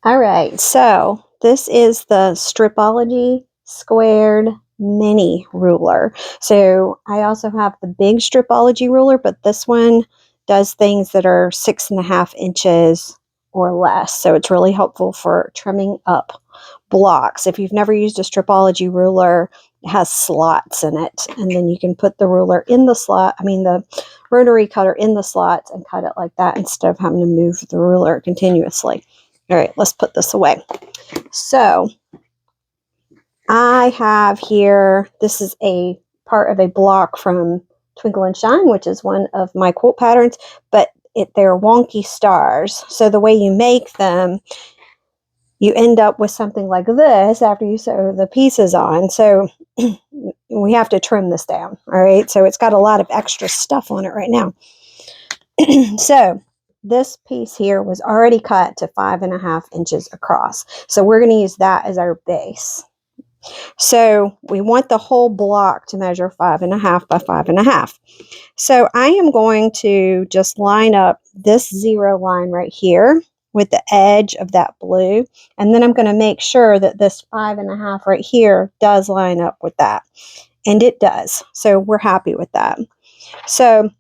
All right, so this is the Stripology squared mini ruler. So I also have the big Stripology ruler, but this one does things that are 6.5 inches or less. So it's really helpful for trimming up blocks. If you've never used a Stripology ruler, it has slots in it, and then you can put the ruler in the slot, the rotary cutter in the slots and cut it like that instead of having to move the ruler continuously. All right, let's put this away. So I have here, this is a part of a block from Twinkle and Shine, which is one of my quilt patterns, but they're wonky stars. So the way you make them, you end up with something like this after you sew the pieces on. So we have to trim this down. All right, so it's got a lot of extra stuff on it right now. So this piece here was already cut to 5.5 inches across. So we're going to use that as our base. So we want the whole block to measure 5.5 by 5.5. So I am going to just line up this zero line right here with the edge of that blue. And then I'm going to make sure that this 5.5 right here does line up with that. And it does. So we're happy with that. So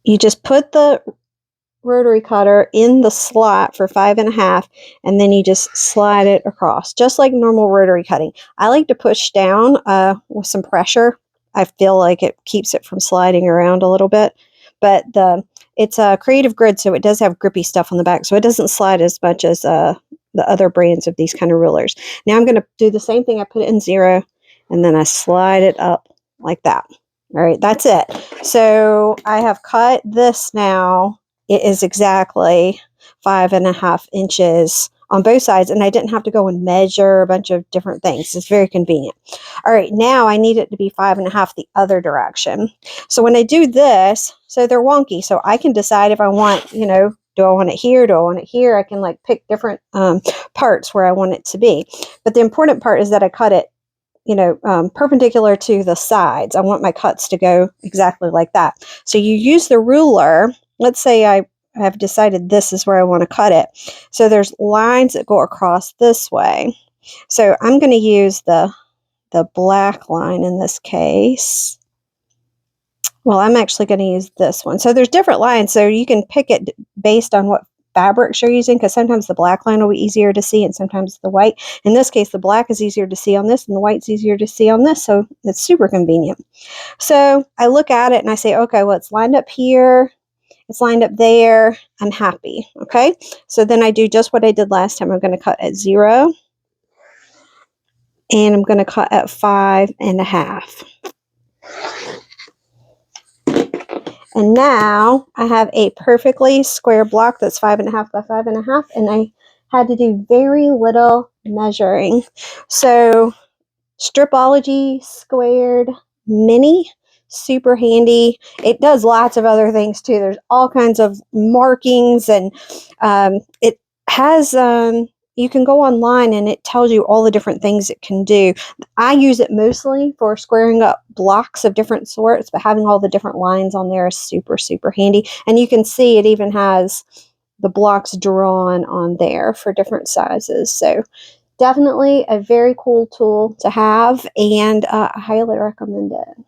you just put the rotary cutter in the slot for 5.5, and then you just slide it across, just like normal rotary cutting. I like to push down with some pressure. I feel like it keeps it from sliding around a little bit, but it's a creative grid, so it does have grippy stuff on the back, so it doesn't slide as much as the other brands of these kind of rulers. Now I'm going to do the same thing. I put it in 0, and then I slide it up like that. All right, that's it. So I have cut this now. It is exactly 5.5 inches on both sides, and I didn't have to go and measure a bunch of different things. It's very convenient. All right, now I need it to be 5.5 the other direction. So when I do this, so they're wonky, so I can decide if I want, do I want it here? Do I want it here? I can like pick different parts where I want it to be. But the important part is that I cut it perpendicular to the sides. I want my cuts to go exactly like that. So you use the ruler. Let's say I have decided this is where I want to cut it. So there's lines that go across this way. So I'm going to use the black line in this case. Well, I'm actually going to use this one. So there's different lines, so you can pick it based on what fabrics you're using, because sometimes the black line will be easier to see and sometimes the white. In this case, the black is easier to see on this and the white's easier to see on this, so it's super convenient. So I look at it and I say, okay, well, it's lined up here, it's lined up there, I'm happy. Okay, so then I do just what I did last time. I'm going to cut at 0 and I'm going to cut at 5.5. And now I have a perfectly square block that's 5.5 by 5.5, and I had to do very little measuring. So Stripology squared mini, super handy. It does lots of other things too. There's all kinds of markings, and it has you can go online and it tells you all the different things it can do. I use it mostly for squaring up blocks of different sorts, but having all the different lines on there is super, super handy. And you can see it even has the blocks drawn on there for different sizes. So definitely a very cool tool to have, and I highly recommend it.